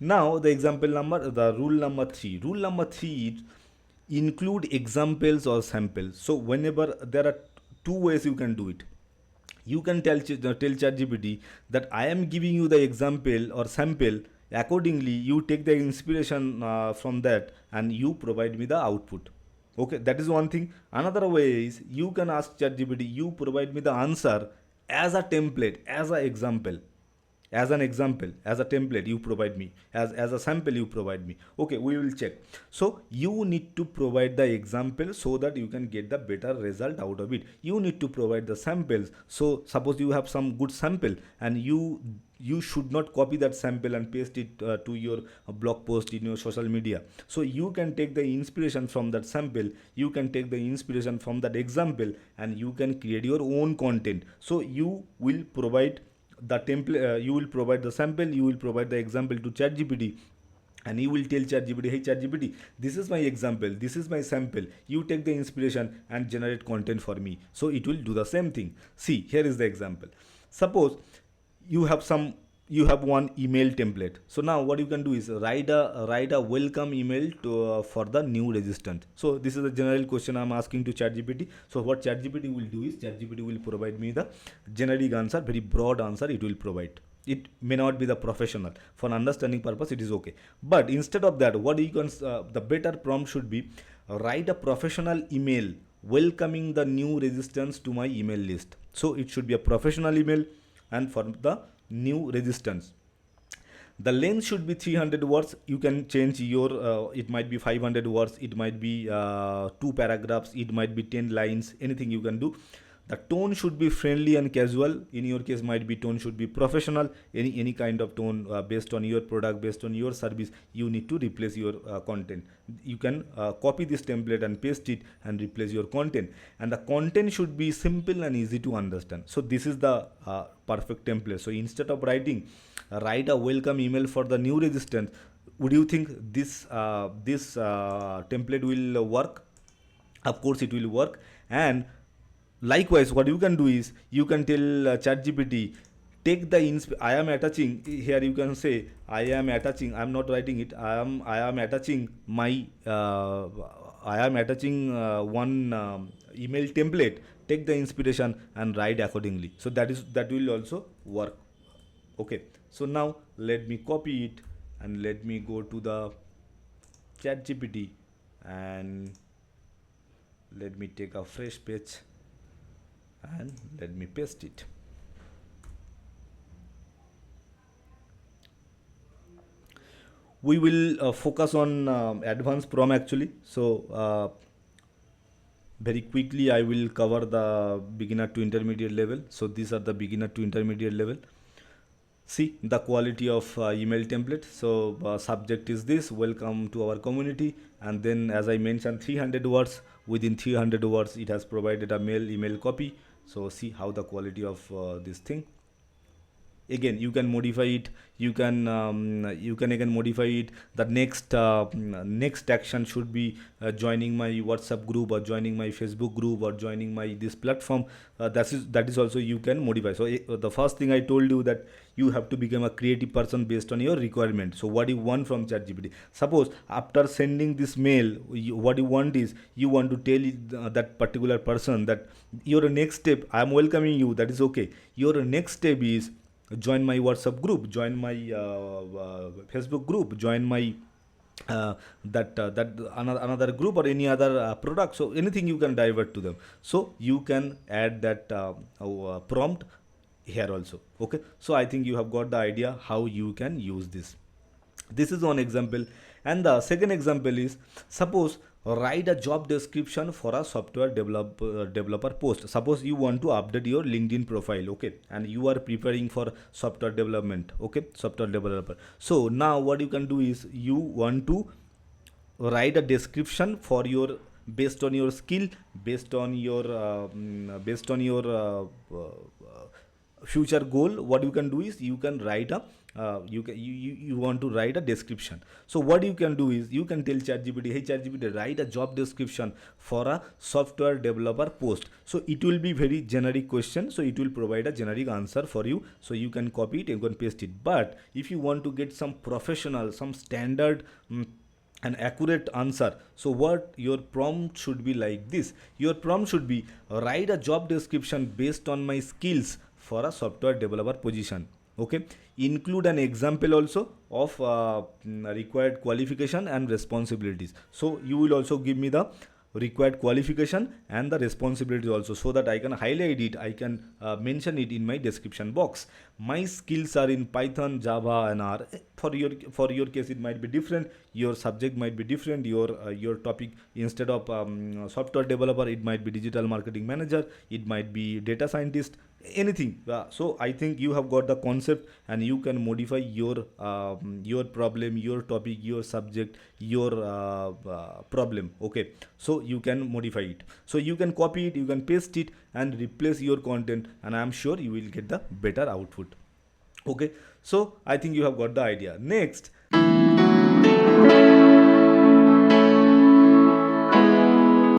Now the rule number 3. Rule number 3 is include examples or samples. So whenever there are two ways you can do it. You can tell ChatGPT that I am giving you the example or sample. Accordingly, you take the inspiration from that and you provide me the output. Okay, that is one thing. Another way is you can ask ChatGPT, you provide me the answer as a template, as an example, as a template you provide me, as a sample you provide me. Okay, we will check. So you need to provide the example so that you can get the better result out of it. You need to provide the samples. So suppose you have some good sample and you should not copy that sample and paste it to your blog post in your social media. So you can take the inspiration from that sample, you can take the inspiration from that example, and you can create your own content. So you will provide the template, you will provide the sample, you will provide the example to ChatGPT, and you will tell ChatGPT, hey ChatGPT, this is my example, this is my sample, you take the inspiration and generate content for me. So it will do the same thing. See, here is the example. Suppose you have some, you have one email template. So now what you can do is write a welcome email to for the new registrant. So this is a general question I'm asking to ChatGPT. So what ChatGPT will do is ChatGPT will provide me the generic answer, very broad answer it will provide. It may not be the professional, for an understanding purpose it is okay. But instead of that, what you can the better prompt should be, write a professional email welcoming the new registrants to my email list. So it should be a professional email and for the new resistance. The length should be 300 words. You can change your it might be 500 words, it might be two paragraphs, it might be 10 lines, anything you can do. The tone should be friendly and casual. In your case might be tone should be professional. Any kind of tone based on your product, based on your service, you need to replace your content. You can copy this template and paste it and replace your content, and the content should be simple and easy to understand. So this is the perfect template. So instead of writing, write a welcome email for the new registrant, would you think this template will work? Of course it will work. And likewise, what you can do is you can tell ChatGPT, take the I am attaching here. You can say I am attaching. I am not writing it. I am attaching my I am attaching one email template. Take the inspiration and write accordingly. So that will also work. Okay. So now let me copy it and let me go to the ChatGPT and let me take a fresh page and let me paste it. We will focus on advanced prompt actually. So very quickly I will cover the beginner to intermediate level. So these are the beginner to intermediate level. See the quality of email template. So subject is this, welcome to our community, and then as I mentioned 300 words. Within 300 words it has provided a mail email copy. So see how the quality of this thing. Again you can modify it, you can again modify it. The next action should be joining my WhatsApp group or joining my Facebook group or joining my this platform. That is also you can modify. So the first thing I told you that you have to become a creative person based on your requirement. So what you want from ChatGPT, suppose after sending this mail, what you want is you want to tell that particular person that your next step, I am welcoming you, that is okay. Your next step is join my WhatsApp group, join my Facebook group, join my that another group or any other product. So anything you can divert to them. So you can add that prompt here also. Okay, so I think you have got the idea how you can use this. This is one example. And the second example is, suppose write a job description for a software developer post. Suppose you want to update your LinkedIn profile, okay, and you are preparing for software development, okay, software developer. So now what you can do is you want to write a description for your, based on your skill, based on your future goal. What you can do is you can write a you want to write a description. So what you can do is you can tell ChatGPT, hey ChatGPT, write a job description for a software developer post. So it will be very generic question, so it will provide a generic answer for you. So you can copy it, you can paste it. But if you want to get some professional, some standard an accurate answer, so what your prompt should be like this. Your prompt should be, write a job description based on my skills for a software developer position. Okay, include an example also of required qualification and responsibilities. So you will also give me the required qualification and the responsibilities also, so that I can highlight it, I can mention it in my description box. My skills are in Python, Java and R. For your case it might be different, your subject might be different, your topic, instead of software developer, it might be digital marketing manager, it might be data scientist, anything. So I think you have got the concept, and you can modify your problem, your topic, your subject, your problem. Okay, so you can modify it, so you can copy it, you can paste it and replace your content, and I am sure you will get the better output. Okay, so I think you have got the idea. Next,